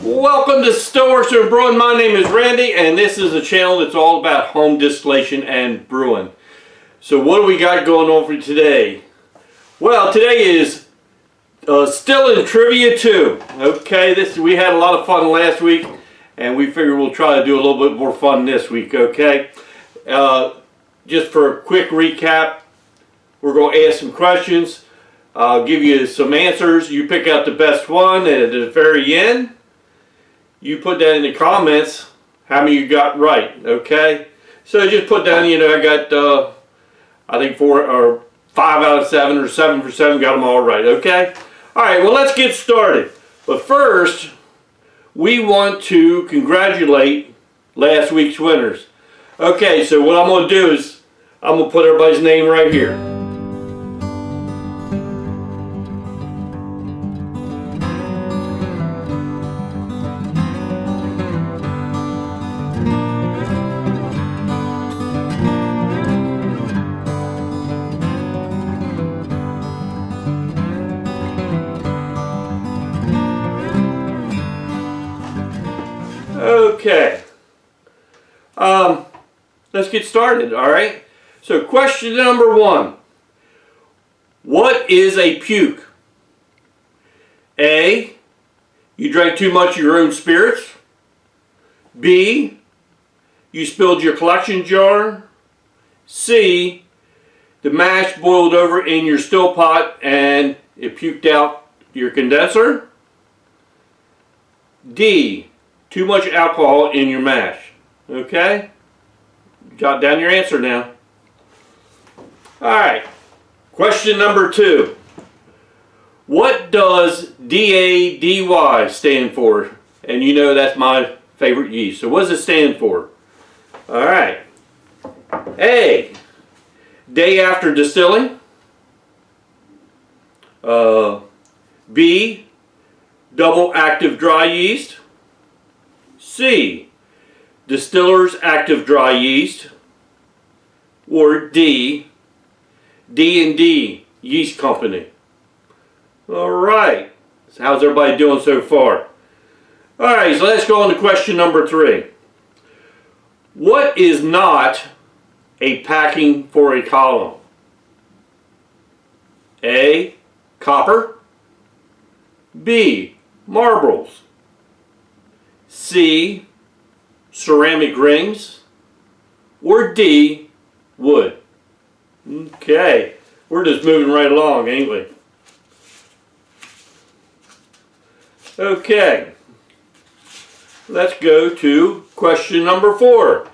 Welcome to Stillworks and Brewing. My name is Randy, and this is a channel that's all about home distillation and brewing. So what do we got going on for today? Well, today is Distilling Trivia 2. Okay, we had a lot of fun last week, and we figured we'll try to do a little bit more fun this week, okay? Just for a quick recap, we're going to ask some questions. I'll give you some answers. You pick out the best one, and at the very end, you put that in the comments how many you got right, okay? So just put down, you know, I got, I think 4 or 5 out of 7 or 7 for 7, got them all right, okay? All right, well, let's get started. But first, we want to congratulate last week's winners. Okay, so what I'm going to do is I'm going to put everybody's name right here. Okay, let's get started, all right? So question number 1. What is a puke? A, you drank too much of your own spirits. B, you spilled your collection jar. C, the mash boiled over in your still pot and it puked out your condenser. D, too much alcohol in your mash. Okay? Jot down your answer now. Alright. Question number 2. What does DADY stand for? And you know that's my favorite yeast. So what does it stand for? Alright. A, day after distilling. B, double active dry yeast. C, distiller's active dry yeast. Or D, D&D yeast company. Alright, so how's everybody doing so far? Alright, so let's go on to question number 3. What is not a packing for a column? A, copper. B, marbles. C, ceramic rings. Or D, wood. Okay, we're just moving right along, ain't we? Okay, let's go to question number 4.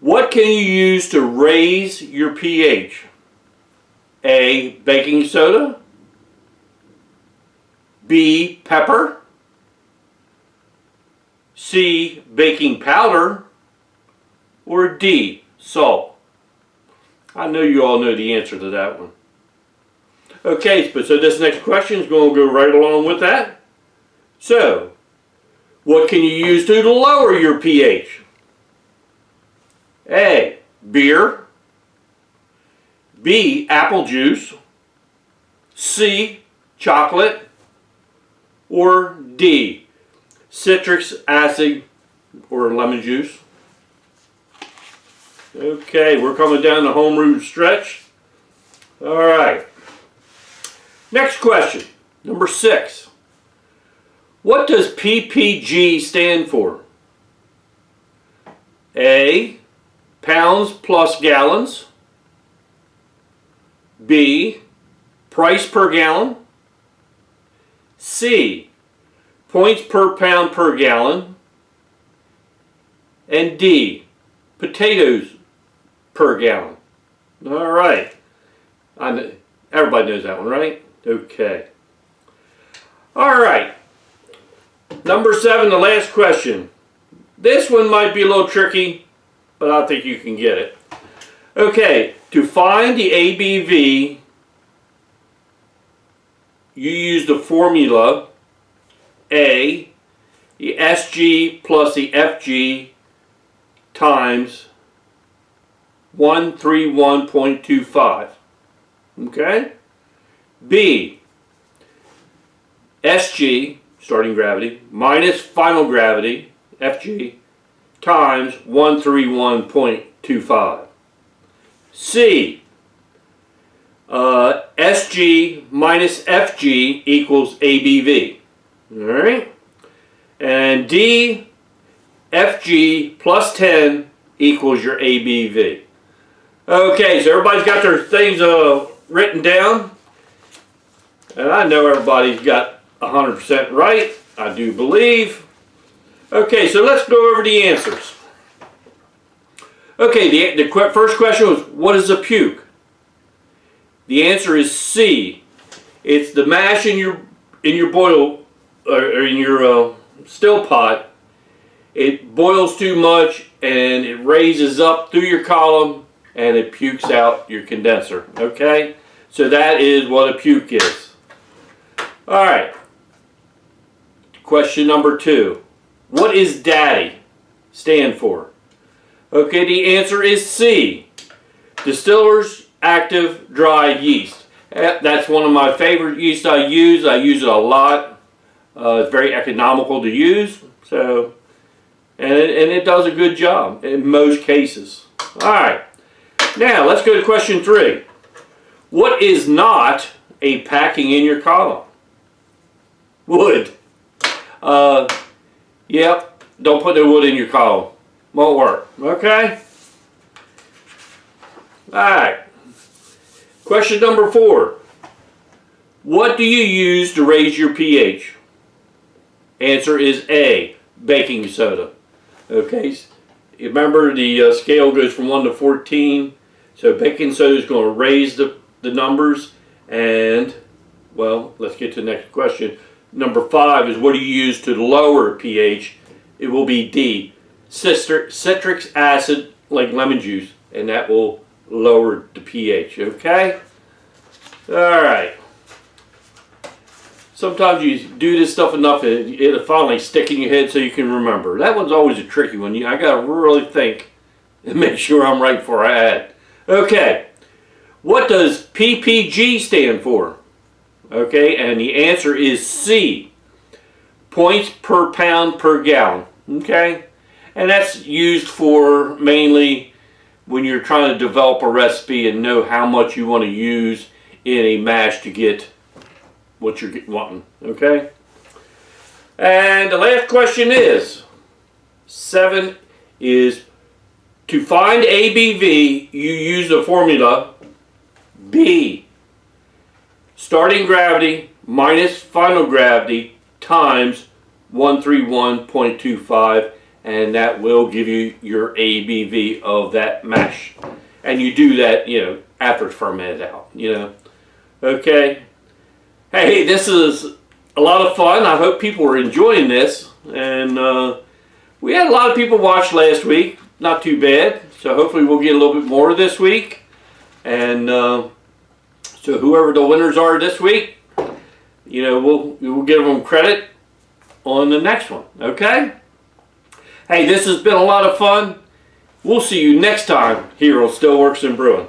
What can you use to raise your pH? A, baking soda. B, pepper. C, baking powder. Or D, salt. I know you all know the answer to that one. Okay, but so this next question is going to go right along with that. So, what can you use to lower your pH? A, beer. B, apple juice. C, chocolate. Or D, citric acid or lemon juice. Okay, we're coming down the home road stretch. Alright. Next question, number 6. What does PPG stand for? A, pounds plus gallons. B, price per gallon. C, points per pound per gallon. And D, potatoes per gallon. Alright. Everybody knows that one, right? Okay. Alright. Number 7, the last question. This one might be a little tricky, but I think you can get it. Okay, to find the ABV, you use the formula A, the SG plus the FG times 131.25. Okay? B, SG starting gravity, minus final gravity, Fg, times 131.25. C, Sg minus Fg equals ABV. Alright? And D, Fg plus 10 equals your ABV. Okay, so everybody's got their things written down. And I know everybody's got 100% right, I do believe. Okay, so let's go over the answers. Okay, the first question was, what is a puke? The answer is C. It's the mash in your boil or in your still pot. It boils too much and it raises up through your column and it pukes out your condenser. Okay, so that is what a puke is. All right. Question number 2. What is daddy stand for? Okay, the answer is C. Distillers Active Dry Yeast. That's one of my favorite yeasts I use. I use it a lot. It's very economical to use. So, and it does a good job in most cases. All right. Now let's go to question 3. What is not a packing in your column? Wood. Yep. Don't put the wood in your column. Won't work. Okay? Alright. Question number 4. What do you use to raise your pH? Answer is A. Baking soda. Okay? Remember the scale goes from 1 to 14. So baking soda is going to raise the numbers. And, well, let's get to the next question. Number 5 is what do you use to lower pH? It will be D. Citric acid, like lemon juice, and that will lower the pH, okay? Alright. Sometimes you do this stuff enough and it'll finally stick in your head so you can remember. That one's always a tricky one. I gotta really think and make sure I'm right before I add. Okay. What does PPG stand for? Okay, and the answer is C. Points per pound per gallon. Okay? And that's used for mainly when you're trying to develop a recipe and know how much you want to use in a mash to get what you're wanting. Okay? And the last question is, 7 is, to find ABV, you use the formula B. Starting gravity minus final gravity times 131.25, and that will give you your ABV of that mash. And you do that, after it's fermented out, Okay. Hey, this is a lot of fun. I hope people are enjoying this. And we had a lot of people watch last week. Not too bad. So hopefully we'll get a little bit more this week. And so whoever the winners are this week, we'll give them credit on the next one. Okay? Hey, this has been a lot of fun. We'll see you next time here on Stillworks and Brewing.